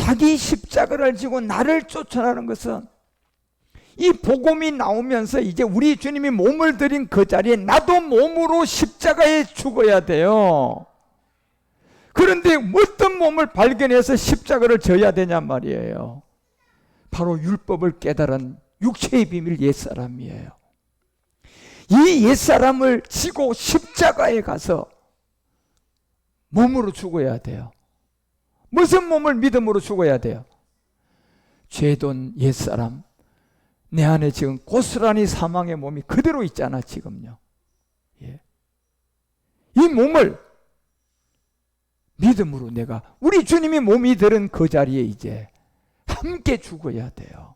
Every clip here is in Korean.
자기 십자가를 지고 나를 쫓아나는 것은 이 복음이 나오면서 이제 우리 주님이 몸을 들인 그 자리에 나도 몸으로 십자가에 죽어야 돼요. 그런데 어떤 몸을 발견해서 십자가를 져야 되냔 말이에요. 바로 율법을 깨달은 육체의 비밀 옛사람이에요. 이 옛사람을 지고 십자가에 가서 몸으로 죽어야 돼요. 무슨 몸을 믿음으로 죽어야 돼요? 죄돈 옛사람, 내 안에 지금 고스란히 사망의 몸이 그대로 있잖아 지금요. 예. 이 몸을 믿음으로 내가 우리 주님이 몸이 들은 그 자리에 이제 함께 죽어야 돼요.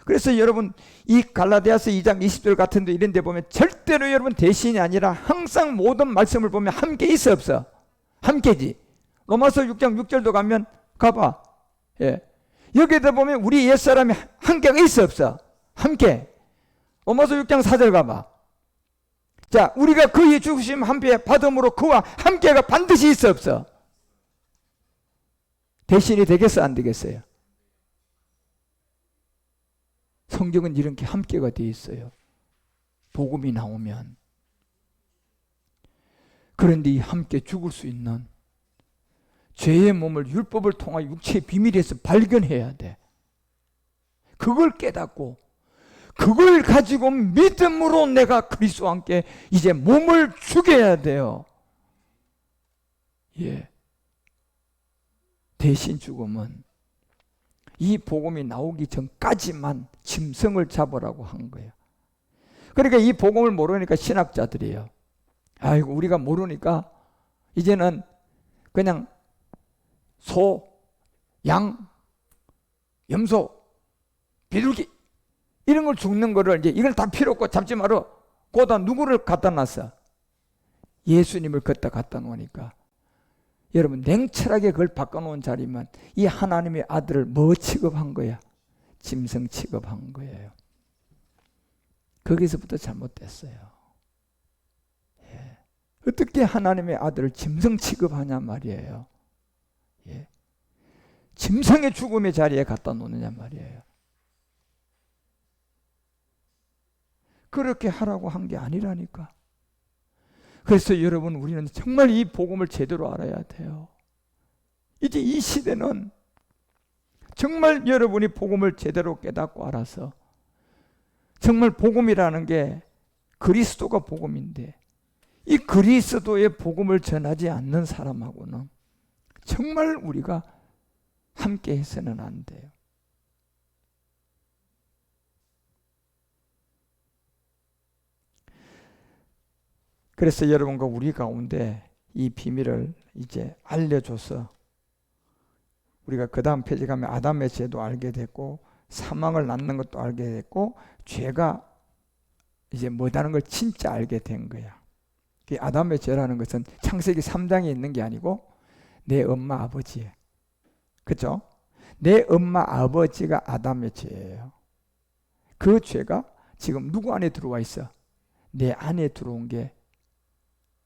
그래서 여러분 이 갈라디아서 2장 20절 같은 데 이런 데 보면 절대로 여러분 대신이 아니라 항상 모든 말씀을 보면 함께 있어 없어? 함께지. 로마서 6장 6절도 가면 가봐. 예. 여기에다 보면 우리 옛사람이 함께가 있어 없어? 함께. 로마서 6장 4절 가봐. 자, 우리가 그의 죽으심 함께 받음으로 그와 함께가 반드시 있어 없어? 대신이 되겠어 안 되겠어요? 성경은 이렇게 함께가 되어 있어요. 복음이 나오면. 그런데 이 함께 죽을 수 있는 죄의 몸을 율법을 통하여 육체의 비밀에서 발견해야 돼. 그걸 깨닫고 그걸 가지고 믿음으로 내가 그리스도와 함께 이제 몸을 죽여야 돼요. 예. 대신 죽음은 이 복음이 나오기 전까지만 짐승을 잡으라고 한 거예요. 그러니까 이 복음을 모르니까 신학자들이에요. 아이고 우리가 모르니까 이제는 그냥 소, 양, 염소, 비둘기 이런 걸 죽는 거를 이제 이걸 다 필요 없고 잡지 마라. 거기다 누구를 갖다 놨어? 예수님을 갖다 놓으니까 여러분 냉철하게 그걸 바꿔놓은 자리만 이 하나님의 아들을 뭐 취급한 거야? 짐승 취급한 거예요. 거기서부터 잘못됐어요. 예. 어떻게 하나님의 아들을 짐승 취급하냐 말이에요. 예. 짐승의 죽음의 자리에 갖다 놓느냐 말이에요. 그렇게 하라고 한 게 아니라니까. 그래서 여러분 우리는 정말 이 복음을 제대로 알아야 돼요. 이제 이 시대는 정말 여러분이 복음을 제대로 깨닫고 알아서 정말 복음이라는 게 그리스도가 복음인데 이 그리스도의 복음을 전하지 않는 사람하고는 정말 우리가 함께 해서는 안 돼요. 그래서 여러분과 우리 가운데 이 비밀을 이제 알려줘서 우리가 그 다음 페이지 가면 아담의 죄도 알게 됐고 사망을 낳는 것도 알게 됐고 죄가 이제 뭐다는 걸 진짜 알게 된 거야. 아담의 죄라는 것은 창세기 3장에 있는 게 아니고 내 엄마 아버지예요. 그렇죠? 내 엄마 아버지가 아담의 죄예요. 그 죄가 지금 누구 안에 들어와 있어? 내 안에 들어온 게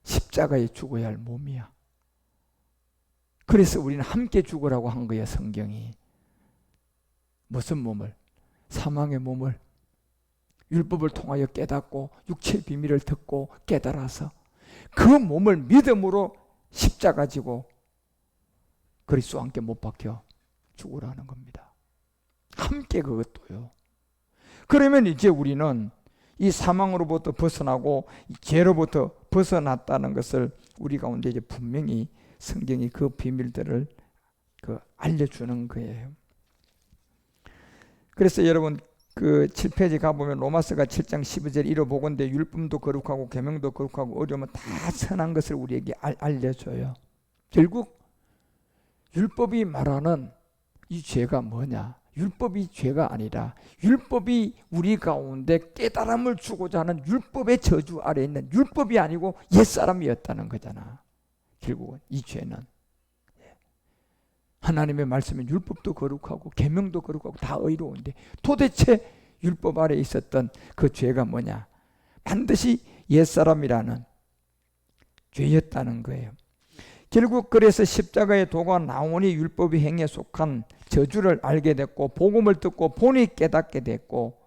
십자가에 죽어야 할 몸이야. 그래서 우리는 함께 죽으라고 한 거야, 성경이. 무슨 몸을? 사망의 몸을 율법을 통하여 깨닫고 육체의 비밀을 듣고 깨달아서 그 몸을 믿음으로 십자가 지고 그리스도와 함께 못 박혀 죽으라는 겁니다. 함께 그것도요. 그러면 이제 우리는 이 사망으로부터 벗어나고 이 죄로부터 벗어났다는 것을 우리 가운데 이제 분명히 성경이 그 비밀들을 알려주는 거예요. 그래서 여러분 그 7페이지 가보면 로마서가 7장 12절 이로 보건대 율법도 거룩하고 계명도 거룩하고 어려우면 다 선한 것을 우리에게 알려줘요. 결국 율법이 말하는 이 죄가 뭐냐? 율법이 죄가 아니라 율법이 우리 가운데 깨달음을 주고자 하는 율법의 저주 아래에 있는 율법이 아니고 옛사람이었다는 거잖아. 결국은 이 죄는 하나님의 말씀은 율법도 거룩하고 계명도 거룩하고 다 의로운데 도대체 율법 아래에 있었던 그 죄가 뭐냐? 반드시 옛사람이라는 죄였다는 거예요. 결국 그래서 십자가의 도가 나오니 율법의 행위에 속한 저주를 알게 됐고 복음을 듣고 보니 깨닫게 됐고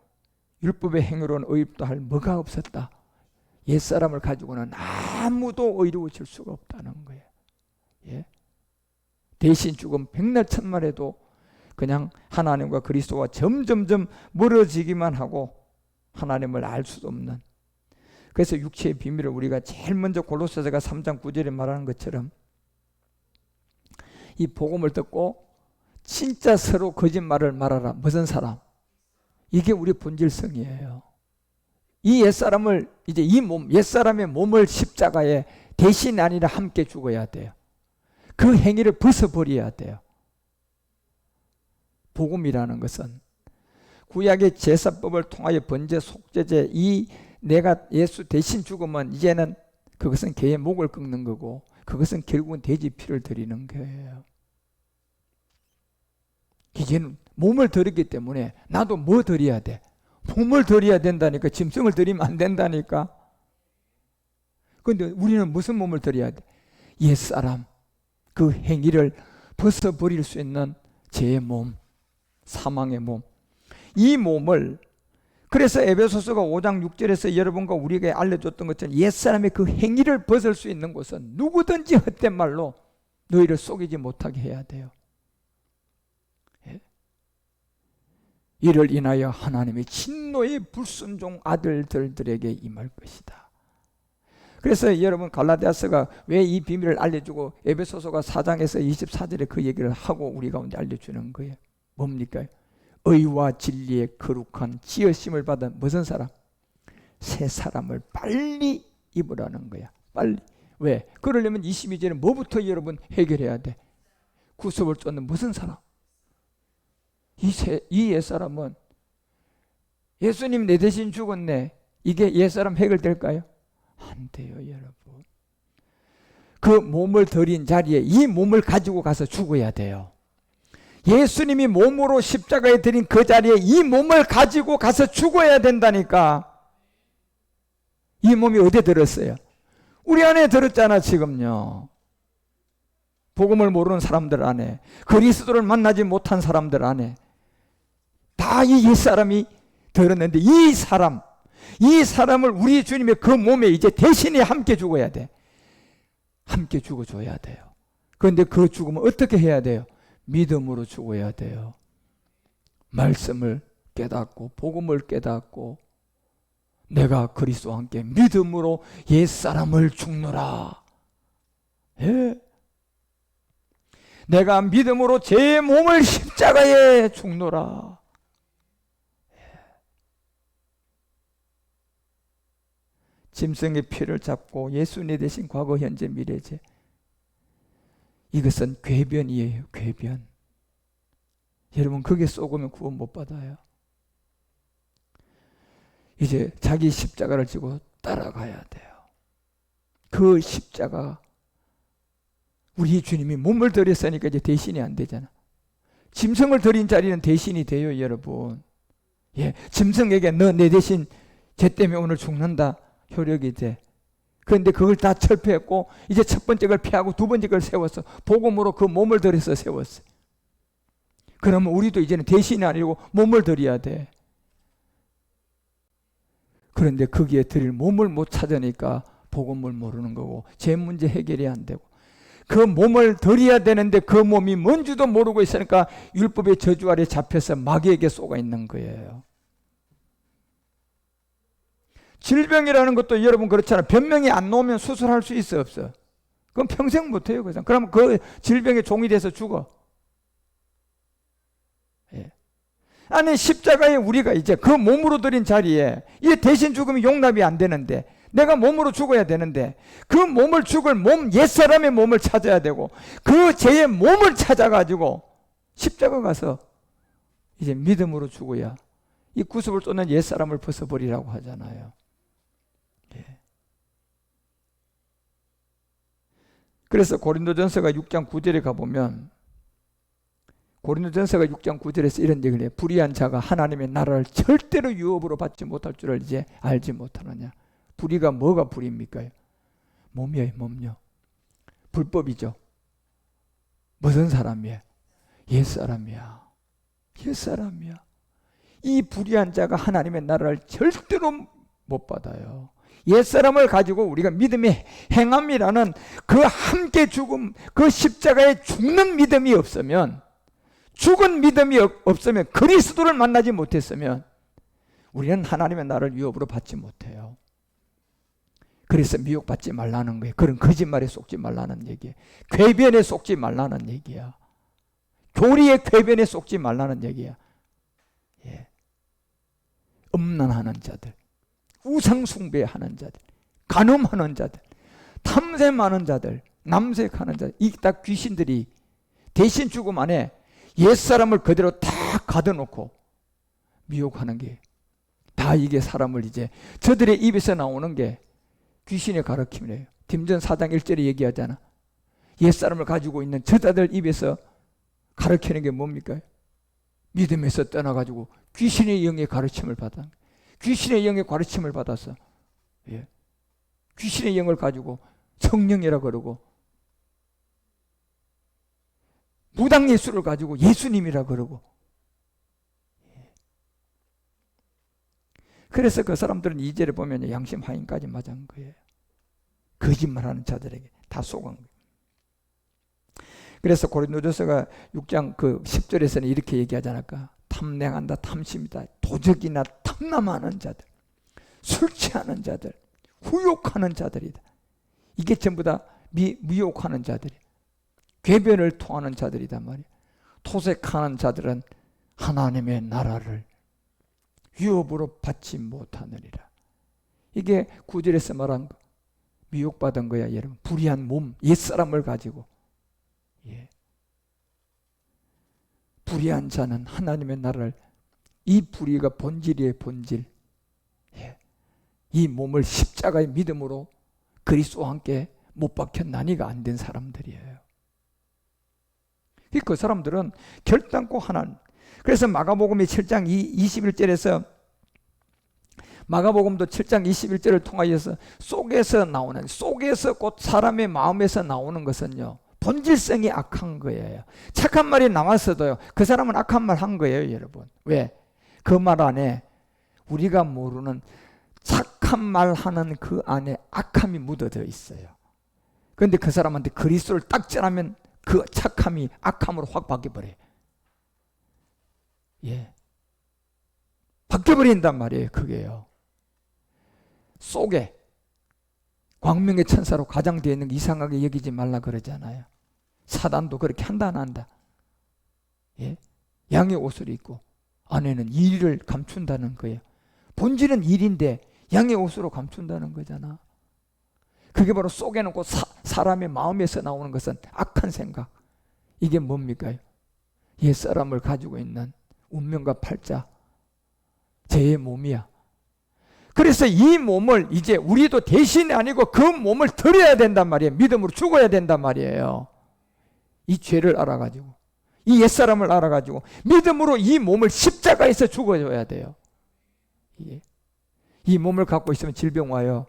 율법의 행위로는 의롭다 할 뭐가 없었다. 옛사람을 가지고는 아무도 의로워질 수가 없다는 거예요. 예? 대신 죽음 백날 천만에도 그냥 하나님과 그리스도와 점점점 멀어지기만 하고 하나님을 알 수도 없는. 그래서 육체의 비밀을 우리가 제일 먼저 골로새서가 3장 9절에 말하는 것처럼 이 복음을 듣고 진짜 서로 거짓말을 말하라. 무슨 사람? 이게 우리 본질성이에요. 이 옛사람을 이제 이 몸, 옛사람의 몸을 십자가에 대신 아니라 함께 죽어야 돼요. 그 행위를 벗어버려야 돼요. 복음이라는 것은 구약의 제사법을 통하여 번제, 속죄제, 이 내가 예수 대신 죽으면 이제는 그것은 개의 목을 꺾는 거고 그것은 결국은 돼지 피를 드리는 거예요. 이제는 몸을 드렸기 때문에 나도 뭐 드려야 돼? 몸을 드려야 된다니까. 짐승을 드리면 안 된다니까. 그런데 우리는 무슨 몸을 드려야 돼? 옛사람, 그 행위를 벗어버릴 수 있는 죄의 몸, 사망의 몸. 이 몸을 그래서 에베소서가 5장 6절에서 여러분과 우리에게 알려줬던 것처럼 옛사람의 그 행위를 벗을 수 있는 곳은 누구든지 헛된 말로 너희를 속이지 못하게 해야 돼요. 예? 이를 인하여 하나님의 진노의 불순종 아들들에게 임할 것이다. 그래서 여러분 갈라디아서가 왜 이 비밀을 알려주고 에베소서가 4장에서 24절에 그 얘기를 하고 우리 가운데 알려주는 거예요. 뭡니까? 의와 진리의 거룩한 지으심을 받은 무슨 사람? 새 사람을 빨리 입으라는 거야. 빨리. 왜? 그러려면 22절에 뭐부터 여러분 해결해야 돼? 구습을 쫓는 무슨 사람? 이 옛사람은 예수님 내 대신 죽었네. 이게 옛사람 해결될까요? 안 돼요, 여러분. 그 몸을 들인 자리에 이 몸을 가지고 가서 죽어야 돼요. 예수님이 몸으로 십자가에 들인 그 자리에 이 몸을 가지고 가서 죽어야 된다니까. 이 몸이 어디에 들었어요? 우리 안에 들었잖아, 지금요. 복음을 모르는 사람들 안에, 그리스도를 만나지 못한 사람들 안에 다 이 옛사람이 들었는데 이 사람을 우리 주님의 그 몸에 이제 대신에 함께 죽어야 돼. 함께 죽어줘야 돼요. 그런데 그 죽음은 어떻게 해야 돼요? 믿음으로 죽어야 돼요. 말씀을 깨닫고 복음을 깨닫고 내가 그리스도와 함께 믿음으로 옛사람을 죽노라. 예? 내가 믿음으로 제 몸을 십자가에 죽노라. 예. 짐승의 피를 잡고 예수 내 대신 과거 현재 미래제. 이것은 궤변이에요. 궤변. 여러분 그게 쏘으면 구원 못 받아요. 이제 자기 십자가를 지고 따라가야 돼요. 그 십자가 우리 주님이 몸을 들였으니까 이제 대신이 안 되잖아. 짐승을 들인 자리는 대신이 돼요, 여러분. 예, 짐승에게 너 내 대신 죄 때문에 오늘 죽는다 효력이 돼. 그런데 그걸 다 철폐했고 이제 첫 번째 걸 피하고 두 번째 걸 세웠어. 복음으로 그 몸을 들여서 세웠어. 그러면 우리도 이제는 대신이 아니고 몸을 들여야 돼. 그런데 거기에 드릴 몸을 못 찾으니까 복음을 모르는 거고 제 문제 해결이 안 되고 그 몸을 드려야 되는데 그 몸이 뭔지도 모르고 있으니까 율법의 저주 아래 잡혀서 마귀에게 쏘가 있는 거예요. 질병이라는 것도 여러분 그렇잖아요. 변명이 안 나오면 수술할 수 있어 없어? 그럼 평생 못해요. 그럼 그 질병에 종이 돼서 죽어. 예. 아니 십자가에 우리가 이제 그 몸으로 들인 자리에 이 대신 죽으면 용납이 안 되는데 내가 몸으로 죽어야 되는데 그 몸을 죽을 몸 옛사람의 몸을 찾아야 되고 그 죄의 몸을 찾아가지고 십자가 가서 이제 믿음으로 죽어야 이 구습을 쫓는 옛사람을 벗어버리라고 하잖아요. 예. 그래서 고린도전서가 6장 9절에 가보면 고린도전서가 6장 9절에서 이런 얘기를 해요. 불의한 자가 하나님의 나라를 절대로 유업으로 받지 못할 줄을 이제 알지 못하느냐. 불의가 뭐가 불의입니까? 몸이에요, 몸요. 불법이죠. 무슨 사람이에요? 옛사람이야. 옛사람이야. 이 불의한 자가 하나님의 나라를 절대로 못 받아요. 옛사람을 가지고 우리가 믿음의 행함이라는 그 함께 죽음, 그 십자가에 죽는 믿음이 없으면, 죽은 믿음이 없으면, 그리스도를 만나지 못했으면 우리는 하나님의 나라를 유업으로 받지 못해요. 그래서 미혹받지 말라는 거예요. 그런 거짓말에 속지 말라는 얘기예요. 궤변에 속지 말라는 얘기야. 교리의 궤변에 속지 말라는 얘기야. 예. 음란하는 자들, 우상숭배하는 자들, 간음하는 자들, 탐샘하는 자들, 남색하는 자들, 이 다 귀신들이 대신 죽음 안에 옛사람을 그대로 다 가둬놓고 미혹하는 게 다 이게 사람을 이제 저들의 입에서 나오는 게 귀신의 가르침이래요. 딤전 4장 1절에 얘기하잖아. 옛사람을 가지고 있는 저자들 입에서 가르치는 게 뭡니까? 믿음에서 떠나가지고 귀신의 영의 가르침을 받아. 귀신의 영의 가르침을 받아서, 예. 귀신의 영을 가지고 성령이라 그러고, 무당 예수를 가지고 예수님이라 그러고. 예. 그래서 그 사람들은 2절에 보면 양심 하인까지 맞은 거예요. 거짓말하는 자들에게 다 속은 거예요. 그래서 고린도전서가 6장 그 10절에서는 이렇게 얘기하지 않을까? 탐내한다, 탐심이다, 도적이나 탐남하는 자들, 술 취하는 자들, 후욕하는 자들이다. 이게 전부 다 미혹하는 자들이야. 궤변을 통하는 자들이다 말이야. 토색하는 자들은 하나님의 나라를 유업으로 받지 못하느니라. 이게 9절에서 말한 거. 미혹받은 거야, 여러분. 불의한 몸, 옛사람을 가지고. 예. 불의한 자는 하나님의 나라를, 이 불의가 본질이에요, 본질. 예. 이 몸을 십자가의 믿음으로 그리스도와 함께 못 박혀 난이가 안 된 사람들이에요. 그 사람들은 결단코 하나님. 그래서 마가복음이 7장 21절에서 마가복음도 7장 21절을 통하여서 속에서 나오는, 속에서 곧 사람의 마음에서 나오는 것은요, 본질성이 악한 거예요. 착한 말이 나왔어도요, 그 사람은 악한 말 한 거예요, 여러분. 왜? 그 말 안에 우리가 모르는 착한 말 하는 그 안에 악함이 묻어져 있어요. 그런데 그 사람한테 그리스도를 딱 전하면 그 착함이 악함으로 확 바뀌어버려요. 예. 바뀌어버린단 말이에요, 그게요. 속에 광명의 천사로 가장되어 있는 거 이상하게 여기지 말라 그러잖아요. 사단도 그렇게 한다 안 한다. 예? 양의 옷을 입고 안에는 일을 감춘다는 거예요. 본질은 일인데 양의 옷으로 감춘다는 거잖아. 그게 바로 속에 놓고 사람의 마음에서 나오는 것은 악한 생각. 이게 뭡니까? 옛사람을 가지고 있는 운명과 팔자, 죄의 몸이야. 그래서 이 몸을 이제 우리도 대신이 아니고 그 몸을 드려야 된단 말이에요. 믿음으로 죽어야 된단 말이에요. 이 죄를 알아가지고, 이 옛사람을 알아가지고 믿음으로 이 몸을 십자가에서 죽어줘야 돼요. 이 몸을 갖고 있으면 질병 와요.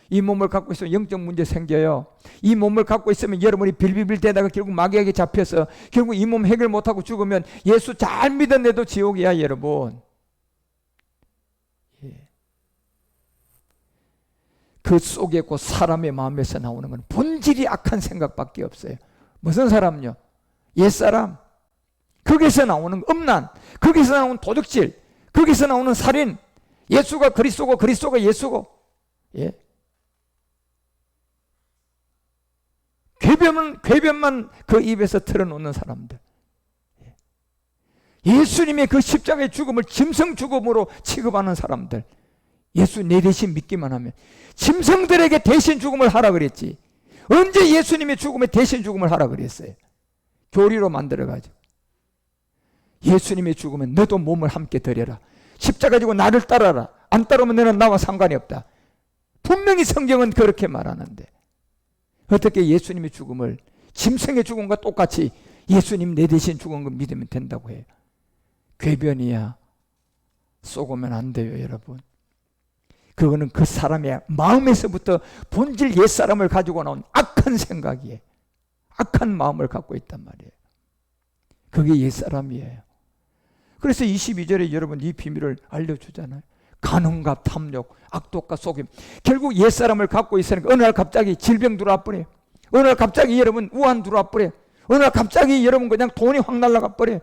이 몸을 갖고 있으면 영적 문제 생겨요. 이 몸을 갖고 있으면 여러분이 빌빌빌 대다가 결국 마귀에게 잡혀서 결국 이 몸 해결 못하고 죽으면 예수 잘 믿었는데도 지옥이야, 여러분. 예. 그 속에 곧 사람의 마음에서 나오는 건 본질이 악한 생각밖에 없어요. 무슨 사람요? 옛사람. 거기서 나오는 음란, 거기서 나오는 도둑질, 거기서 나오는 살인. 예수가 그리스도고 그리스도가 예수고. 예. 궤변만 그 입에서 털어놓는 사람들. 예수님의 그 십자가의 죽음을 짐승 죽음으로 취급하는 사람들. 예수 내 대신 믿기만 하면. 짐승들에게 대신 죽음을 하라 그랬지. 언제 예수님의 죽음에 대신 죽음을 하라 그랬어요? 교리로 만들어가지고. 예수님의 죽음은 너도 몸을 함께 드려라. 십자가 지고 나를 따라라. 안 따르면 너는 나와 상관이 없다. 분명히 성경은 그렇게 말하는데 어떻게 예수님의 죽음을 짐승의 죽음과 똑같이 예수님 내 대신 죽은 거 믿으면 된다고 해요? 궤변이야. 쏘고면 안 돼요, 여러분. 그거는 그 사람의 마음에서부터 본질 옛사람을 가지고 나온 악한 생각이에요. 악한 마음을 갖고 있단 말이에요. 그게 옛사람이에요. 그래서 22절에 여러분 이 비밀을 알려주잖아요. 간음과 탐욕, 악독과 속임. 결국 옛사람을 갖고 있으니까 어느 날 갑자기 질병 들어와 버려요. 어느 날 갑자기 여러분 우한 들어와 버려요. 어느 날 갑자기 여러분 그냥 돈이 확 날아가 버려요.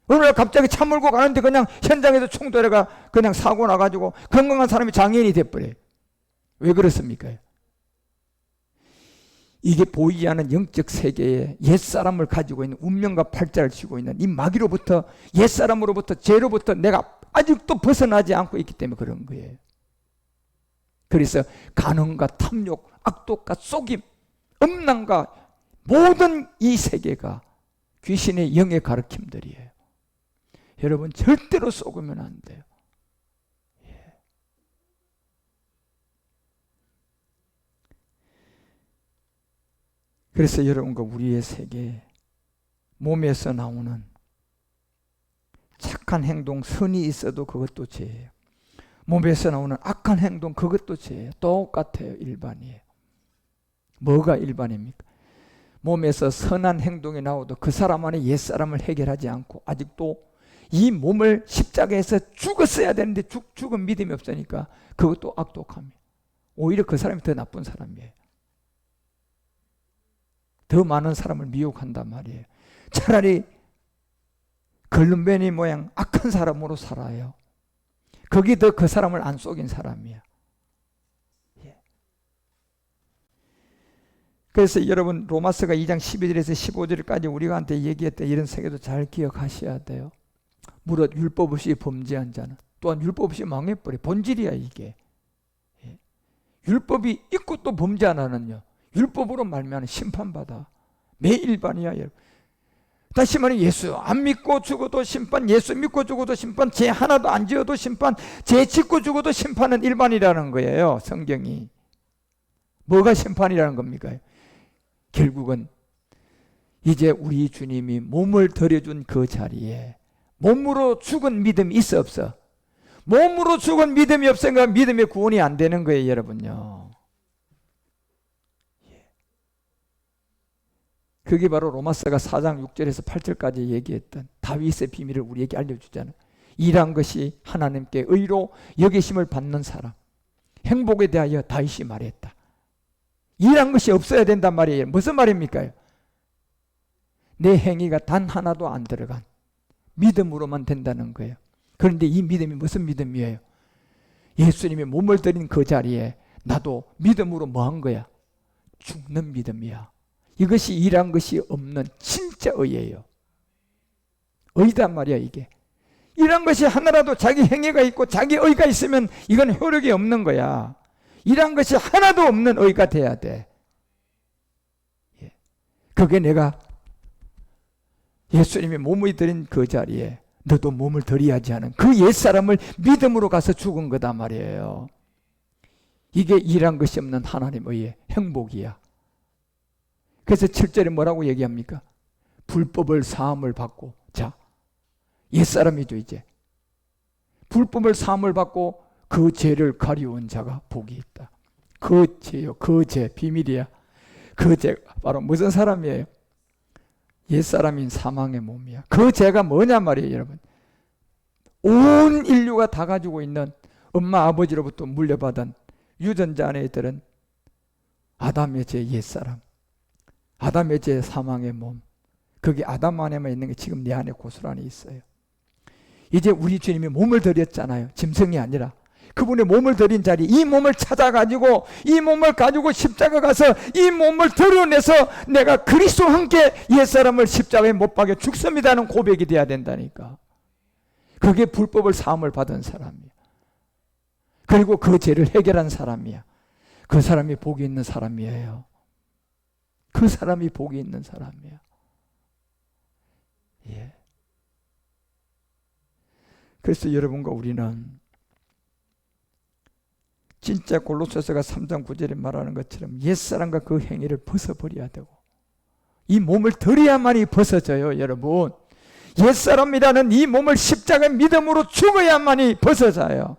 어느 날 갑자기 차 몰고 가는데 그냥 현장에서 충돌해가 그냥 사고 나가지고 건강한 사람이 장애인이 돼버려요. 왜 그렇습니까? 이게 보이지 않는 영적 세계에 옛사람을 가지고 있는 운명과 팔자를 쥐고 있는 이 마귀로부터, 옛사람으로부터, 죄로부터 내가 아직도 벗어나지 않고 있기 때문에 그런 거예요. 그래서 간음과 탐욕, 악독과 속임, 음란과 모든 이 세계가 귀신의 영의 가르침들이에요. 여러분 절대로 속으면 안 돼요. 그래서 여러분과 우리의 세계, 몸에서 나오는 착한 행동, 선이 있어도 그것도 죄예요. 몸에서 나오는 악한 행동, 그것도 죄예요. 똑같아요. 일반이에요. 뭐가 일반입니까? 몸에서 선한 행동이 나오도 그 사람 안에 옛사람을 해결하지 않고 아직도 이 몸을 십자가에서 죽었어야 되는데 죽은 믿음이 없으니까 그것도 악독함이에요. 오히려 그 사람이 더 나쁜 사람이에요. 더 많은 사람을 미혹한단 말이에요. 차라리 걸름뱅이 모양 악한 사람으로 살아요. 거기 더 그 사람을 안 속인 사람이야. 그래서 여러분 로마서가 2장 12절에서 15절까지 우리가 한테 얘기했던 이런 세계도 잘 기억하셔야 돼요. 무릇 율법 없이 범죄한 자는 또한 율법 없이 망해버려. 본질이야 이게. 율법이 있고 또 범죄 하나는요, 율법으로 말미암아 심판받아. 매일반이야 여러분. 다시 말해 예수 안 믿고 죽어도 심판, 예수 믿고 죽어도 심판, 죄 하나도 안 지어도 심판, 죄 짓고 죽어도 심판은 일반이라는 거예요. 성경이. 뭐가 심판이라는 겁니까? 결국은 이제 우리 주님이 몸을 들여준 그 자리에 몸으로 죽은 믿음이 있어 없어? 몸으로 죽은 믿음이 없으니까 믿음의 구원이 안 되는 거예요 여러분요. 그게 바로 로마서가 4장 6절에서 8절까지 얘기했던 다윗의 비밀을 우리에게 알려주잖아요. 일한 것이 하나님께 의로 여기심을 받는 사람. 행복에 대하여 다윗이 말했다. 일한 것이 없어야 된단 말이에요. 무슨 말입니까? 내 행위가 단 하나도 안 들어간 믿음으로만 된다는 거예요. 그런데 이 믿음이 무슨 믿음이에요? 예수님이 몸을 들인 그 자리에 나도 믿음으로 뭐 한 거야? 죽는 믿음이야. 이것이 일한 것이 없는 진짜 의예요. 의단 말이야 이게. 일한 것이 하나라도 자기 행위가 있고 자기 의가 있으면 이건 효력이 없는 거야. 일한 것이 하나도 없는 의가 돼야 돼. 그게 내가 예수님이 몸을 들인 그 자리에 너도 몸을 들여야지 하는 그 옛사람을 믿음으로 가서 죽은 거다 말이에요. 이게 일한 것이 없는 하나님의 행복이야. 그래서 7절에 뭐라고 얘기합니까? 불법을 사함을 받고, 자, 옛사람이죠 이제. 불법을 사함을 받고 그 죄를 가리운 자가 복이 있다. 그 죄요, 그 죄, 비밀이야. 그 죄 바로 무슨 사람이에요? 옛사람인 사망의 몸이야. 그 죄가 뭐냐 말이에요 여러분. 온 인류가 다 가지고 있는 엄마 아버지로부터 물려받은 유전자 안에 들은 아담의 죄 옛사람, 아담의 죄 사망의 몸, 그게 아담 안에만 있는 게 지금 내 안에 고스란히 있어요. 이제 우리 주님이 몸을 들였잖아요. 짐승이 아니라 그분의 몸을 들인 자리, 이 몸을 찾아가지고 이 몸을 가지고 십자가 가서 이 몸을 드러내서 내가 그리스도와 함께 옛사람을 십자가에 못 박여 죽습니다는 고백이 돼야 된다니까. 그게 불법을 사함을 받은 사람이야. 그리고 그 죄를 해결한 사람이야. 그 사람이 복이 있는 사람이에요. 그 사람이 복이 있는 사람이야. 예. 그래서 여러분과 우리는 진짜 골로새서가 3장 9절에 말하는 것처럼 옛사람과 그 행위를 벗어버려야 되고 이 몸을 들여야만이 벗어져요 여러분. 옛사람이라는 이 몸을 십자가의 믿음으로 죽어야만이 벗어져요.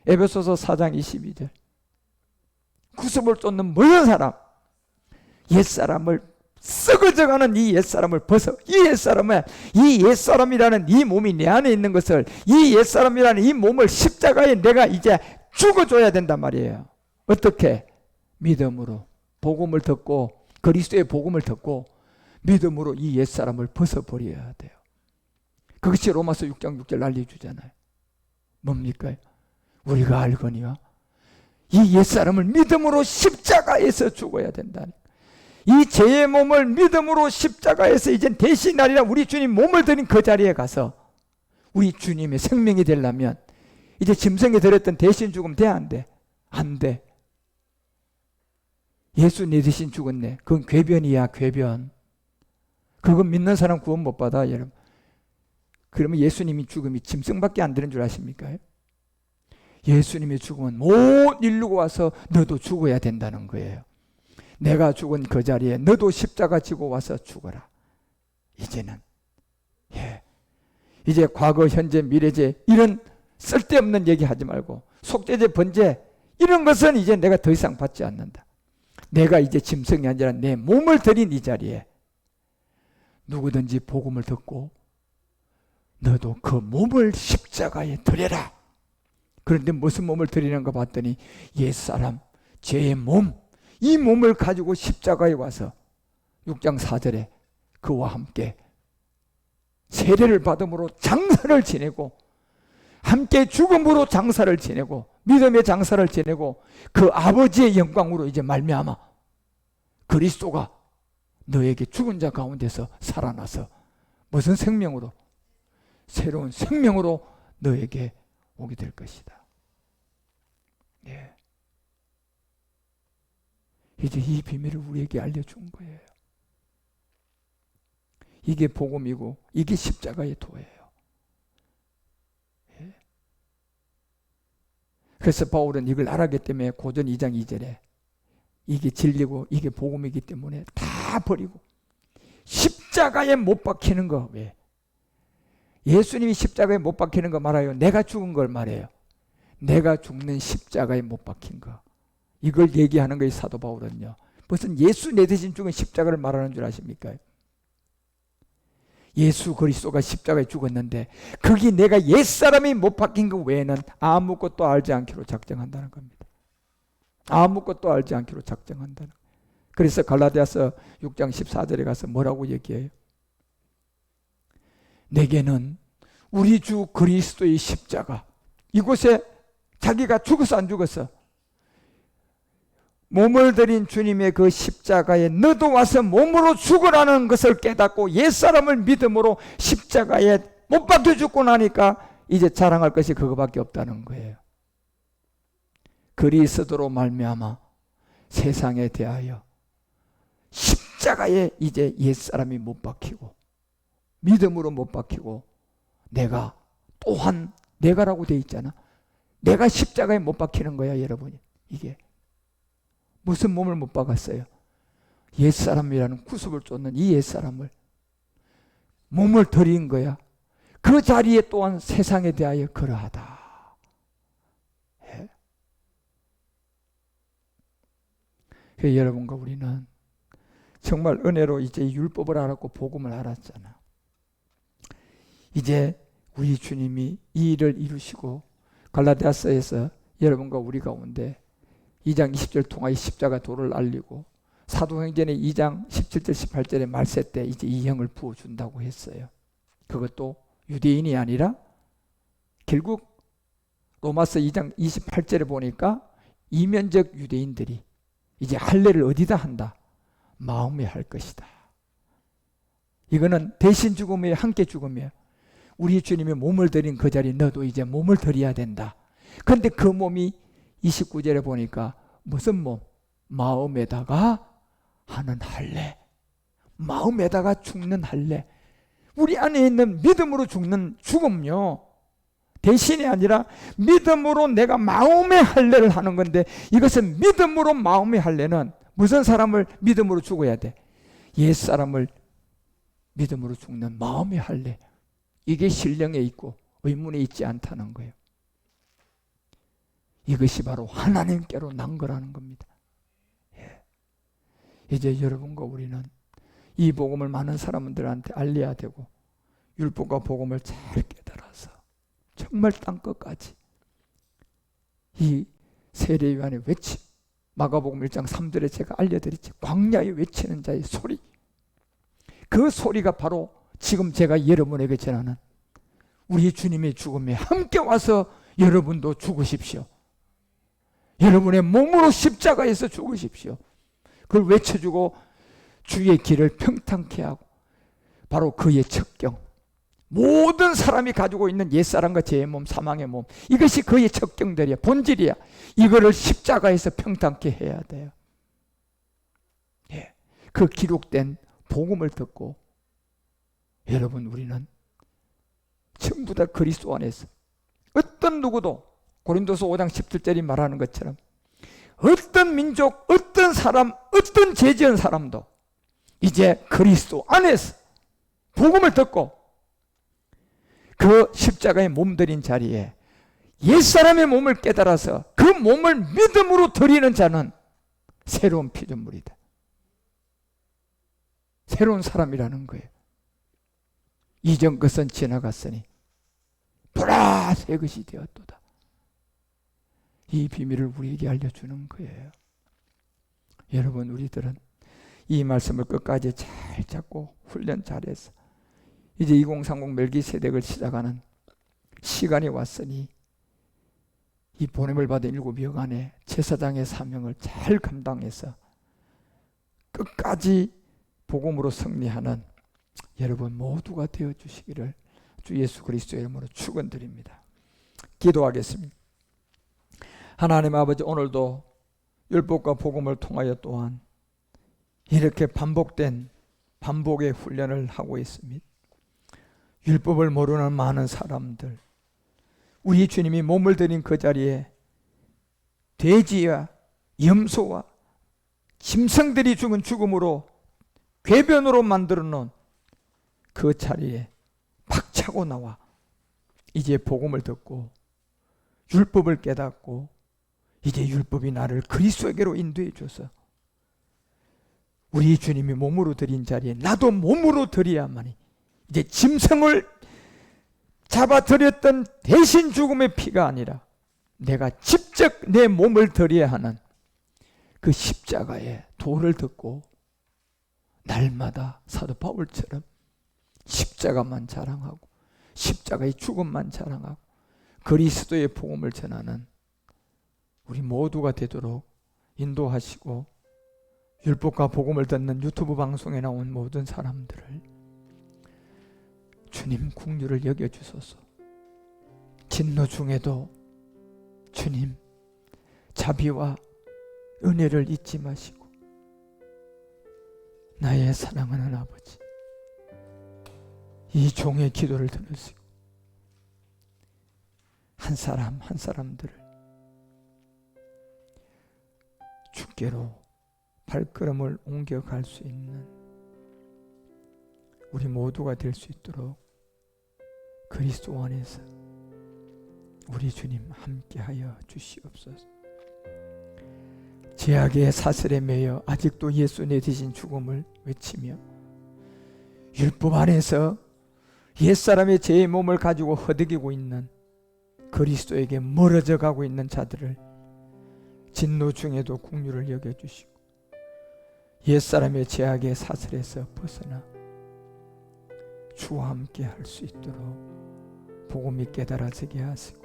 에베소서 4장 22절. 구습을 쫓는 모든 사람 옛사람을 썩어져가는 이 옛사람을 벗어, 이 옛사람이라는 이 몸이 내 안에 있는 것을, 이 옛사람이라는 이 몸을 십자가에 내가 이제 죽어줘야 된단 말이에요. 어떻게? 믿음으로. 복음을 듣고, 그리스도의 복음을 듣고 믿음으로 이 옛사람을 벗어버려야 돼요. 그것이 로마서 6장 6절 알려주잖아요. 뭡니까? 우리가 알거니와 이 옛사람을 믿음으로 십자가에서 죽어야 된다니. 이 죄의 몸을 믿음으로 십자가에서 이제 대신하리라 우리 주님 몸을 드린 그 자리에 가서 우리 주님의 생명이 되려면 이제 짐승에 드렸던 대신 죽음 돼? 안 돼? 안 돼. 예수 내 대신 죽었네. 그건 궤변이야, 궤변. 그건 믿는 사람 구원 못 받아, 여러분. 그러면 예수님이 죽음이 짐승밖에 안 되는 줄 아십니까? 예수님의 죽음은 못 이루고 와서 너도 죽어야 된다는 거예요. 내가 죽은 그 자리에 너도 십자가 지고 와서 죽어라. 이제는 이제 과거, 현재, 미래제 이런 쓸데없는 얘기 하지 말고 속죄제, 번제 이런 것은 이제 내가 더 이상 받지 않는다. 내가 이제 짐승이 아니라 내 몸을 드린 이 자리에 누구든지 복음을 듣고 너도 그 몸을 십자가에 드려라. 그런데 무슨 몸을 드리는가 봤더니 옛사람, 죄의 몸, 이 몸을 가지고 십자가에 와서 6장 4절에 그와 함께 세례를 받음으로 장사를 지내고 함께 죽음으로 장사를 지내고 믿음의 장사를 지내고 그 아버지의 영광으로 이제 말미암아 그리스도가 너에게 죽은 자 가운데서 살아나서 무슨 생명으로? 새로운 생명으로 너에게 오게 될 것이다. 예. 이제 이 비밀을 우리에게 알려준 거예요. 이게 복음이고 이게 십자가의 도예요. 예. 그래서 바울은 이걸 알았기 때문에 고전 2장 2절에 이게 진리고 이게 복음이기 때문에 다 버리고 십자가에 못 박히는 거. 왜? 예수님이 십자가에 못 박히는 거 말아요? 내가 죽은 걸 말해요. 내가 죽는 십자가에 못 박힌 거. 이걸 얘기하는 거예요. 사도 바울은요. 무슨 예수 내 대신 죽은 십자가를 말하는 줄 아십니까? 예수 그리스도가 십자가에 죽었는데 거기 내가 옛사람이 못 박힌 것 외에는 아무것도 알지 않기로 작정한다는 겁니다. 아무것도 알지 않기로 작정한다는 거예요. 그래서 갈라디아서 6장 14절에 가서 뭐라고 얘기해요? 내게는 우리 주 그리스도의 십자가, 이곳에 자기가 죽었어 안 죽었어? 몸을 들인 주님의 그 십자가에 너도 와서 몸으로 죽으라는 것을 깨닫고 옛사람을 믿음으로 십자가에 못 박혀 죽고 나니까 이제 자랑할 것이 그거밖에 없다는 거예요. 그리스도로 말미암아 세상에 대하여 십자가에 이제 옛사람이 못 박히고 믿음으로 못 박히고 내가 또한 내가라고 돼 있잖아. 내가 십자가에 못 박히는 거야, 여러분이. 이게 무슨 몸을 못 박았어요? 옛사람이라는 구습을 쫓는 이 옛사람을 몸을 들인 거야. 그 자리에 또한 세상에 대하여 그러하다. 예. 그래서 여러분과 우리는 정말 은혜로 이제 율법을 알았고 복음을 알았잖아. 이제 우리 주님이 이 일을 이루시고 갈라디아서에서 여러분과 우리 가운데 2장 20절 통하여 십자가 도를 알리고 사도행전의 2장 17절 18절의 말세 때 이제 이 형을 부어준다고 했어요. 그것도 유대인이 아니라 결국 로마서 2장 28절에 보니까 이면적 유대인들이 이제 할례를 어디다 한다? 마음에 할 것이다. 이거는 대신 죽음이에요, 함께 죽음이에요. 우리 주님이 몸을 들인 그 자리에 너도 이제 몸을 들여야 된다. 그런데 그 몸이 29절에 보니까 무슨 몸? 마음에다가 하는 할례. 마음에다가 죽는 할례. 우리 안에 있는 믿음으로 죽는 죽음요. 대신이 아니라 믿음으로 내가 마음의 할례를 하는 건데 이것은 믿음으로 마음의 할례는 무슨 사람을 믿음으로 죽어야 돼? 옛사람을 믿음으로 죽는 마음의 할례. 이게 신령에 있고 의문에 있지 않다는 거예요. 이것이 바로 하나님께로 난 거라는 겁니다. 예. 이제 여러분과 우리는 이 복음을 많은 사람들한테 알려야 되고 율법과 복음을 잘 깨달아서 정말 땅끝까지 이 세례요한의 외침, 마가복음 1장 3절에 제가 알려드렸지, 광야에 외치는 자의 소리, 그 소리가 바로 지금 제가 여러분에게 전하는 우리 주님의 죽음에 함께 와서 여러분도 죽으십시오. 여러분의 몸으로 십자가에서 죽으십시오. 그걸 외쳐주고 주의 길을 평탄케 하고, 바로 그의 첩경, 모든 사람이 가지고 있는 옛사람과 죄의 몸, 사망의 몸, 이것이 그의 첩경들이야, 본질이야. 이거를 십자가에서 평탄케 해야 돼요. 예, 그 기록된 복음을 듣고 여러분, 우리는 전부 다 그리스도 안에서 어떤 누구도 고린도서 5장 17절이 말하는 것처럼 어떤 민족, 어떤 사람, 어떤 죄 지은 사람도 이제 그리스도 안에서 복음을 듣고 그 십자가에 몸들인 자리에 옛사람의 몸을 깨달아서 그 몸을 믿음으로 드리는 자는 새로운 피조물이다. 새로운 사람이라는 거예요. 이전 것은 지나갔으니 보라 새 것이 되었도다. 이 비밀을 우리에게 알려주는 거예요. 여러분, 우리들은 이 말씀을 끝까지 잘 잡고 훈련 잘해서 이제 2030 멜기세덱을 시작하는 시간이 왔으니 이 보냄을 받은 7 여간의 제사장의 사명을 잘 감당해서 끝까지 복음으로 승리하는 여러분 모두가 되어 주시기를 주 예수 그리스도의 이름으로 축원드립니다. 기도하겠습니다. 하나님 아버지, 오늘도 율법과 복음을 통하여 또한 이렇게 반복의 훈련을 하고 있습니다. 율법을 모르는 많은 사람들, 우리 주님이 몸을 들인 그 자리에 돼지와 염소와 짐승들이 죽은 죽음으로 궤변으로 만들어 놓은 그 자리에 박차고 나와 이제 복음을 듣고 율법을 깨닫고 이제 율법이 나를 그리스도에게로 인도해 줘서 우리 주님이 몸으로 드린 자리에 나도 몸으로 드려야만이 이제 짐승을 잡아들였던 대신 죽음의 피가 아니라 내가 직접 내 몸을 드려야 하는 그 십자가의 도를 듣고 날마다 사도 바울처럼 십자가만 자랑하고 십자가의 죽음만 자랑하고 그리스도의 복음을 전하는 우리 모두가 되도록 인도하시고, 율법과 복음을 듣는 유튜브 방송에 나온 모든 사람들을 주님 긍휼을 여겨주소서. 진노 중에도 주님 자비와 은혜를 잊지 마시고 나의 사랑하는 아버지, 이 종의 기도를 들으시고 한 사람 한 사람들을 주께로 발걸음을 옮겨갈 수 있는 우리 모두가 될 수 있도록 그리스도 안에서 우리 주님 함께하여 주시옵소서. 죄악의 사슬에 매여 아직도 예수 내 대신 죽음을 외치며 율법 안에서 옛사람의 죄의 몸을 가지고 허덕이고 있는 그리스도에게 멀어져 가고 있는 자들을 진노 중에도 긍휼을 여겨주시고 옛사람의 죄악의 사슬에서 벗어나 주와 함께 할 수 있도록 복음이 깨달아지게 하시고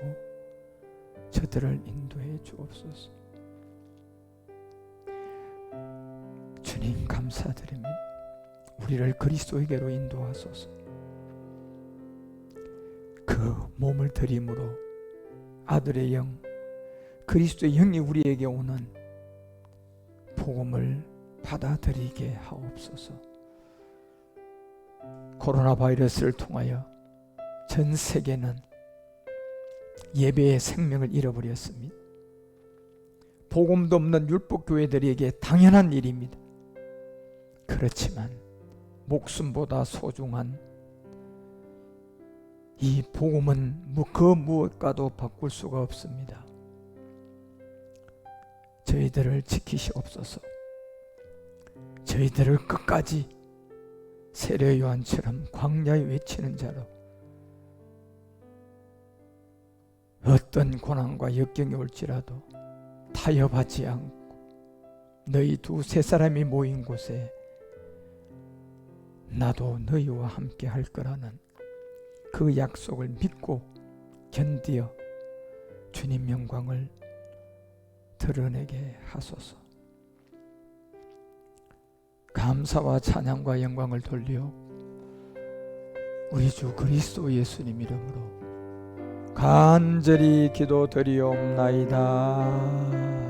저들을 인도해 주옵소서. 주님 감사드립니다. 우리를 그리스도에게로 인도하소서. 그 몸을 드림으로 아들의 영, 그리스도의 영이 우리에게 오는 복음을 받아들이게 하옵소서. 코로나 바이러스를 통하여 전 세계는 예배의 생명을 잃어버렸습니다. 복음도 없는 율법교회들에게 당연한 일입니다. 그렇지만 목숨보다 소중한 이 복음은 그 무엇과도 바꿀 수가 없습니다. 저희들을 지키시옵소서. 저희들을 끝까지 세례 요한처럼 광야에 외치는 자로 어떤 고난과 역경이 올지라도 타협하지 않고 너희 두세 사람이 모인 곳에 나도 너희와 함께 할 거라는 그 약속을 믿고 견디어 주님 영광을 드러내게 하소서. 감사와 찬양과 영광을 돌려 우리 주 그리스도 예수님 이름으로 간절히 기도드리옵나이다.